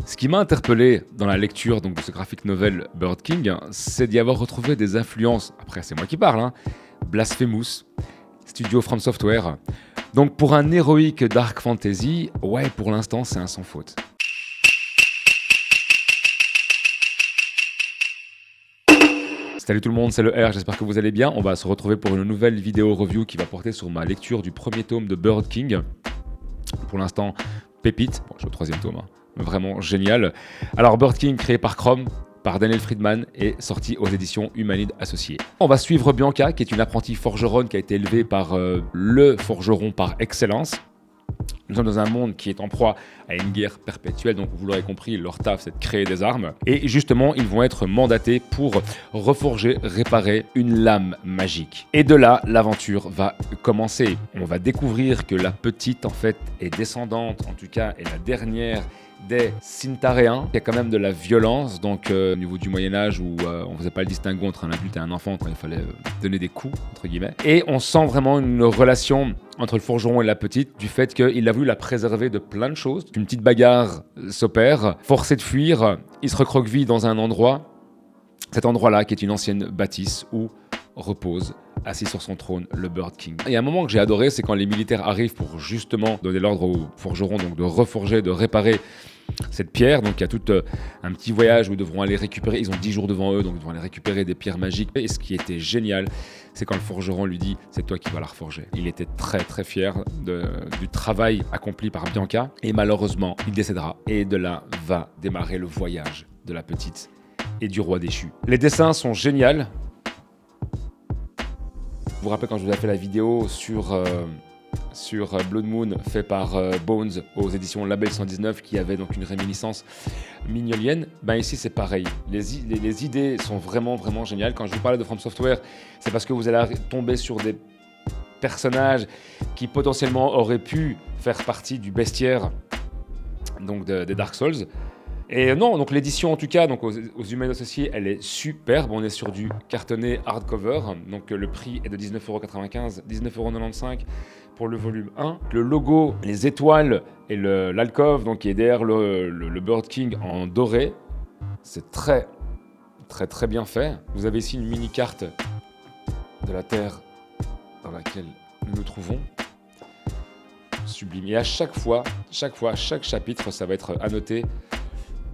Ce qui m'a interpellé dans la lecture donc, de ce graphic novel Bird King, c'est d'y avoir retrouvé des influences, après c'est moi qui parle, hein, Blasphemous, Studio From Software. Donc pour un héroïque dark fantasy, ouais pour l'instant c'est un sans faute. Salut tout le monde, c'est le R, j'espère que vous allez bien. On va se retrouver pour une nouvelle vidéo review qui va porter sur ma lecture du premier tome de Bird King. Pour l'instant, pépite, bon, je suis au troisième tome, hein. Vraiment génial. Alors Bird King, créé par Chrome, par Daniel Friedman, et sorti aux éditions Humanid Associés. On va suivre Bianca, qui est une apprentie forgeronne qui a été élevée par le forgeron par excellence. Nous sommes dans un monde qui est en proie à une guerre perpétuelle, donc vous l'aurez compris, leur taf c'est de créer des armes. Et justement, ils vont être mandatés pour reforger, réparer une lame magique. Et de là, l'aventure va commencer. On va découvrir que la petite, en fait, est descendante, en tout cas, est la dernière des Sintaréens. Il y a quand même de la violence, donc au niveau du Moyen-Âge où on ne faisait pas le distinguo entre un adulte et un enfant quand il fallait donner des coups, entre guillemets. Et on sent vraiment une relation entre le forgeron et la petite, du fait qu'il a voulu la préserver de plein de choses. Une petite bagarre s'opère, forcé de fuir, il se recroqueville dans un endroit, cet endroit-là qui est une ancienne bâtisse où repose, assis sur son trône, le Bird King. Et un moment que j'ai adoré, c'est quand les militaires arrivent pour justement donner l'ordre aux forgerons donc de reforger, de réparer cette pierre. Donc il y a tout un petit voyage où ils devront aller récupérer, ils ont 10 jours devant eux, donc ils devront aller récupérer des pierres magiques. Et ce qui était génial, c'est quand le forgeron lui dit « c'est toi qui vas la reforger ». Il était très très fier du travail accompli par Bianca, et malheureusement, il décédera. Et de là va démarrer le voyage de la petite et du roi déchu. Les dessins sont géniaux. Vous vous rappelez quand je vous ai fait la vidéo sur Blood Moon fait par Bones aux éditions Label 119 qui avait donc une réminiscence mignolienne, ben ici c'est pareil. Les idées sont vraiment vraiment géniales. Quand je vous parlais de From Software, c'est parce que vous allez tomber sur des personnages qui potentiellement auraient pu faire partie du bestiaire donc des Dark Souls. Et non, donc l'édition en tout cas, donc aux Humanid Associés, elle est superbe. On est sur du cartonné hardcover. Donc le prix est de 19,95 €, 19,95 € pour le volume 1. Le logo, les étoiles et l'alcôve, donc qui est derrière le Bird King en doré. C'est très, très, très bien fait. Vous avez ici une mini-carte de la Terre dans laquelle nous nous trouvons. Sublime. Et à chaque chapitre, ça va être annoté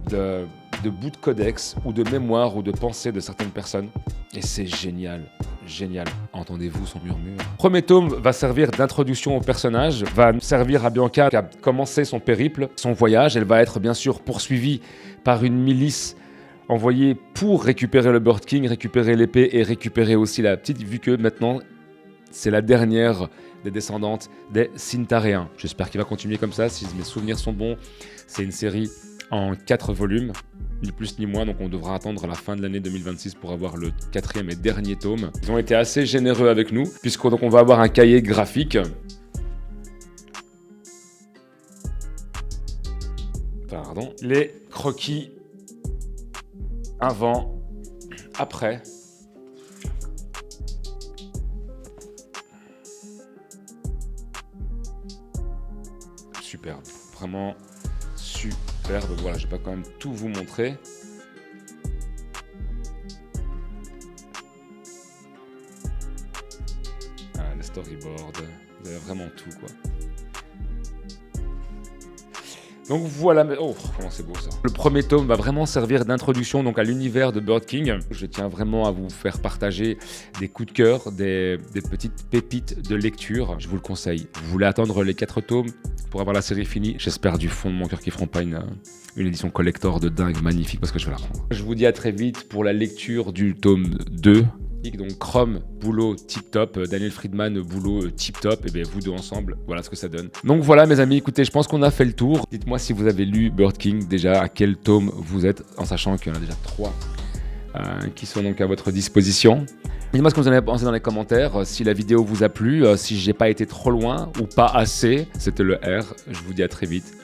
de bouts de codex ou de mémoire ou de pensée de certaines personnes. Et c'est génial, génial. Entendez-vous son murmure? Premier tome va servir d'introduction au personnage, va servir à Bianca qui a commencé son périple, son voyage. Elle va être bien sûr poursuivie par une milice envoyée pour récupérer le Bird King, récupérer l'épée et récupérer aussi la petite, vu que maintenant c'est la dernière des descendantes des Sintaréens. J'espère qu'il va continuer comme ça, si mes souvenirs sont bons. C'est une série en 4 volumes, ni plus ni moins, donc on devra attendre la fin de l'année 2026 pour avoir le 4e et dernier tome. Ils ont été assez généreux avec nous, puisqu'on va avoir un cahier graphique. Pardon. Les croquis avant, après. Superbe, vraiment superbe. Voilà, je vais pas quand même tout vous montrer. Ah, les storyboards, vous avez vraiment tout quoi. Donc voilà, oh comment c'est beau ça. Le premier tome va vraiment servir d'introduction donc à l'univers de Bird King. Je tiens vraiment à vous faire partager des coups de cœur, des petites pépites de lecture. Je vous le conseille. Vous voulez attendre les 4 tomes pour avoir la série finie? J'espère du fond de mon cœur qu'ils feront pas une édition collector de dingue magnifique parce que je vais la prendre. Je vous dis à très vite pour la lecture du tome 2. Donc Chrome, boulot tip top, Daniel Friedman, boulot tip top, et bien vous deux ensemble, voilà ce que ça donne. Donc voilà mes amis, écoutez, je pense qu'on a fait le tour. Dites-moi si vous avez lu Bird King, déjà à quel tome vous êtes, en sachant qu'il y en a déjà 3 qui sont donc à votre disposition. Dites-moi ce que vous en avez pensé dans les commentaires, si la vidéo vous a plu, si j'ai pas été trop loin ou pas assez. C'était le R, je vous dis à très vite.